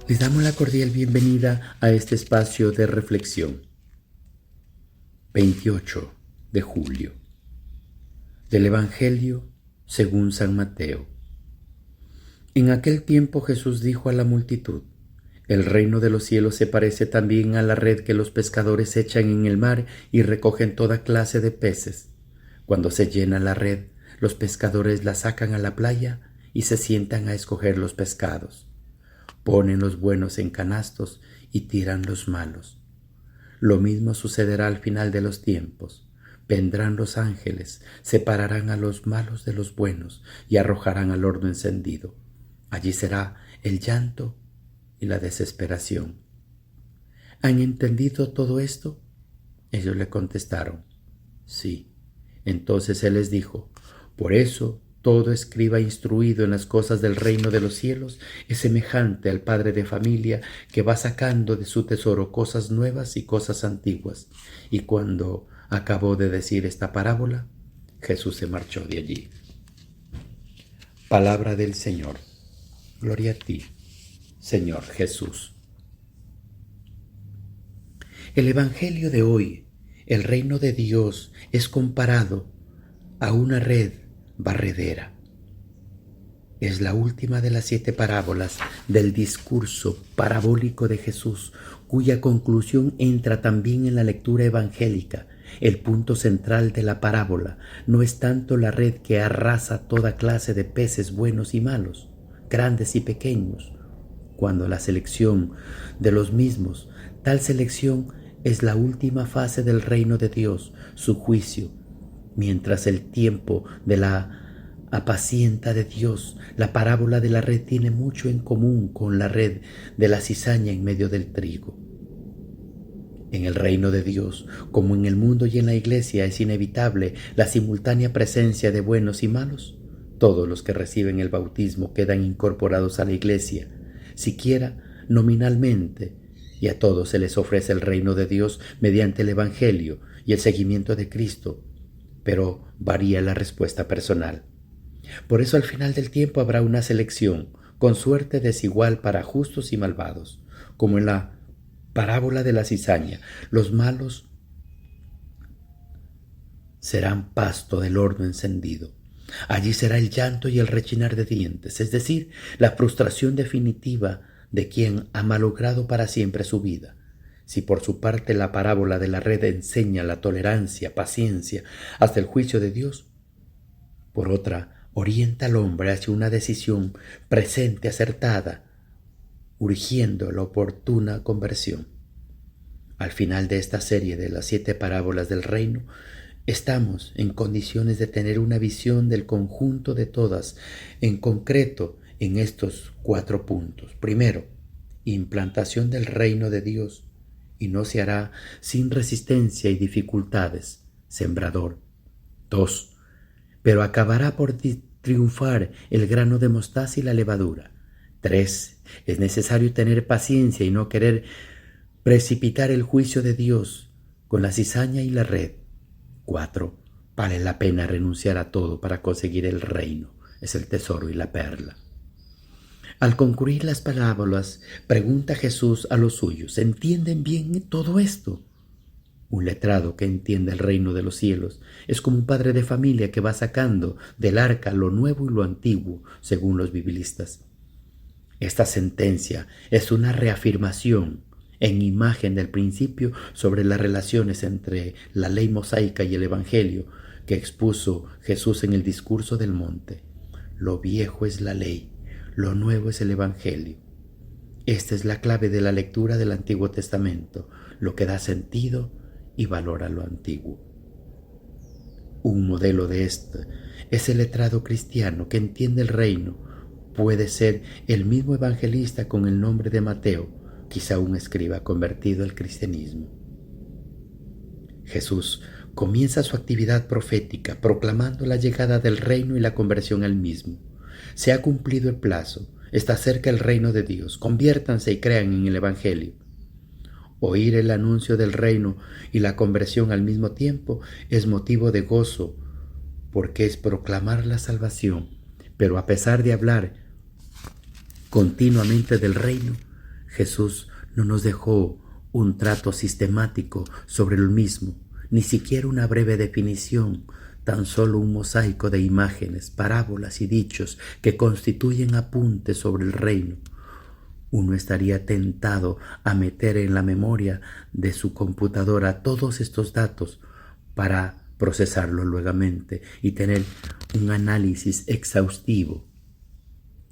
Les damos la cordial bienvenida a este espacio de reflexión. 28 de julio. Del Evangelio según San Mateo. En aquel tiempo Jesús dijo a la multitud: El reino de los cielos se parece también a la red que los pescadores echan en el mar y recogen toda clase de peces. Cuando se llena la red, los pescadores la sacan a la playa y se sientan a escoger los pescados. Ponen los buenos en canastos y tiran los malos. Lo mismo sucederá al final de los tiempos. Vendrán los ángeles, separarán a los malos de los buenos y arrojarán al horno encendido. Allí será el llanto y la desesperación. ¿Han entendido todo esto? Ellos le contestaron: sí. Entonces él les dijo: por eso todo escriba instruido en las cosas del reino de los cielos es semejante al padre de familia que va sacando de su tesoro cosas nuevas y cosas antiguas. Y cuando acabó de decir esta parábola, Jesús se marchó de allí. Palabra del Señor. Gloria a ti, Señor Jesús. El Evangelio de hoy, el reino de Dios, es comparado a una red barredera. Es la última de las 7 parábolas del discurso parabólico de Jesús, cuya conclusión entra también en la lectura evangélica. El punto central de la parábola no es tanto la red que arrasa toda clase de peces buenos y malos, grandes y pequeños, cuando la selección de los mismos, tal selección es la última fase del reino de Dios, su juicio. Mientras el tiempo de la apacienta de Dios, la parábola de la red tiene mucho en común con la red de la cizaña en medio del trigo. En el reino de Dios, como en el mundo y en la iglesia, es inevitable la simultánea presencia de buenos y malos. Todos los que reciben el bautismo quedan incorporados a la iglesia, siquiera nominalmente, y a todos se les ofrece el reino de Dios mediante el Evangelio y el seguimiento de Cristo, pero varía la respuesta personal. Por eso al final del tiempo habrá una selección, con suerte desigual para justos y malvados, como en la parábola de la cizaña. Los malos serán pasto del horno encendido. Allí será el llanto y el rechinar de dientes, es decir, la frustración definitiva de quien ha malogrado para siempre su vida. Si por su parte la parábola de la red enseña la tolerancia, paciencia, hasta el juicio de Dios, por otra, orienta al hombre hacia una decisión presente, acertada, urgiendo la oportuna conversión. Al final de esta serie de las 7 parábolas del reino, estamos en condiciones de tener una visión del conjunto de todas, en concreto en estos 4 puntos. Primero, implantación del reino de Dios, y no se hará sin resistencia y dificultades. Sembrador. 2. Pero acabará por triunfar el grano de mostaza y la levadura. 3. Es necesario tener paciencia y no querer precipitar el juicio de Dios con la cizaña y la red. 4. Vale la pena renunciar a todo para conseguir el reino. Es el tesoro y la perla. Al concluir las parábolas, pregunta Jesús a los suyos: ¿entienden bien todo esto? Un letrado que entiende el reino de los cielos es como un padre de familia que va sacando del arca lo nuevo y lo antiguo, según los biblistas. Esta sentencia es una reafirmación en imagen del principio sobre las relaciones entre la ley mosaica y el Evangelio que expuso Jesús en el discurso del monte. Lo viejo es la ley, lo nuevo es el Evangelio. Esta es la clave de la lectura del Antiguo Testamento, lo que da sentido y valor a lo antiguo. Un modelo de esto es el letrado cristiano que entiende el reino. Puede ser el mismo evangelista con el nombre de Mateo, quizá un escriba convertido al cristianismo. Jesús comienza su actividad profética proclamando la llegada del reino y la conversión al mismo. Se ha cumplido el plazo, está cerca el reino de Dios, conviértanse y crean en el Evangelio. Oír el anuncio del reino y la conversión al mismo tiempo es motivo de gozo, porque es proclamar la salvación. Pero a pesar de hablar continuamente del reino, Jesús no nos dejó un trato sistemático sobre el mismo, ni siquiera una breve definición, tan solo un mosaico de imágenes, parábolas y dichos que constituyen apuntes sobre el reino. Uno estaría tentado a meter en la memoria de su computadora todos estos datos para procesarlo luegamente y tener un análisis exhaustivo.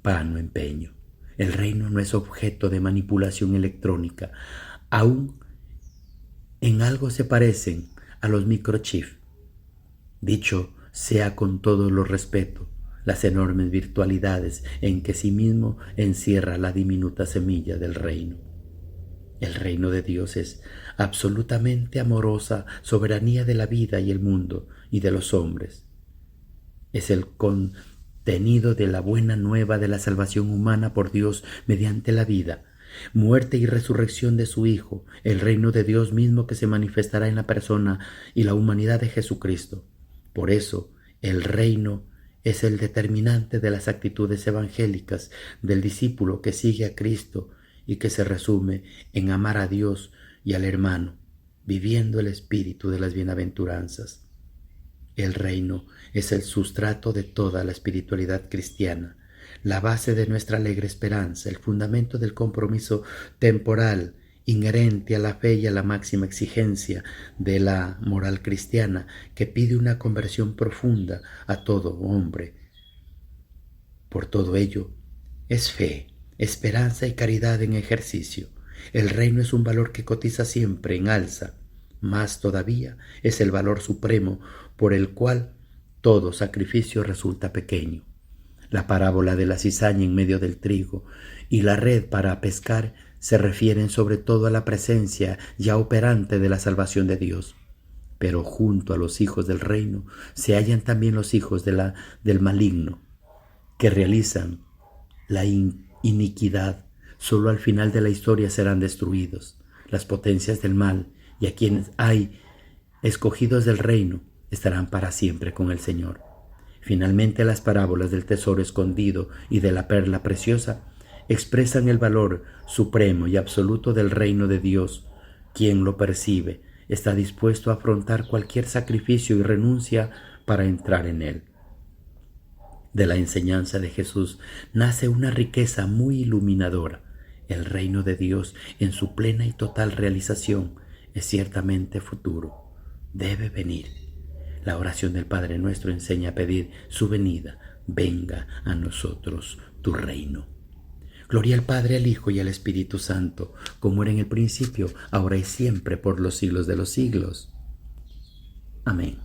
Vano empeño. El reino no es objeto de manipulación electrónica. Aún en algo se parecen a los microchips. Dicho sea con todo lo respeto, las enormes virtualidades en que sí mismo encierra la diminuta semilla del reino. El reino de Dios es absolutamente amorosa soberanía de la vida y el mundo y de los hombres. Es el contenido de la buena nueva de la salvación humana por Dios mediante la vida, muerte y resurrección de su Hijo, el reino de Dios mismo que se manifestará en la persona y la humanidad de Jesucristo. Por eso, el reino es el determinante de las actitudes evangélicas del discípulo que sigue a Cristo y que se resume en amar a Dios y al hermano, viviendo el espíritu de las bienaventuranzas. El reino es el sustrato de toda la espiritualidad cristiana, la base de nuestra alegre esperanza, el fundamento del compromiso temporal inherente a la fe y a la máxima exigencia de la moral cristiana que pide una conversión profunda a todo hombre. Por todo ello, es fe, esperanza y caridad en ejercicio. El reino es un valor que cotiza siempre en alza. Más todavía es el valor supremo por el cual todo sacrificio resulta pequeño. La parábola de la cizaña en medio del trigo y la red para pescar se refieren sobre todo a la presencia ya operante de la salvación de Dios. Pero junto a los hijos del reino se hallan también los hijos del maligno, que realizan la iniquidad. Solo al final de la historia serán destruidos las potencias del mal, y a quienes hay escogidos del reino estarán para siempre con el Señor. Finalmente, las parábolas del tesoro escondido y de la perla preciosa expresan el valor supremo y absoluto del reino de Dios. Quien lo percibe está dispuesto a afrontar cualquier sacrificio y renuncia para entrar en él. De la enseñanza de Jesús nace una riqueza muy iluminadora. El reino de Dios, en su plena y total realización, es ciertamente futuro. Debe venir. La oración del Padre Nuestro enseña a pedir su venida. Venga a nosotros tu reino. Gloria al Padre, al Hijo y al Espíritu Santo, como era en el principio, ahora y siempre, por los siglos de los siglos. Amén.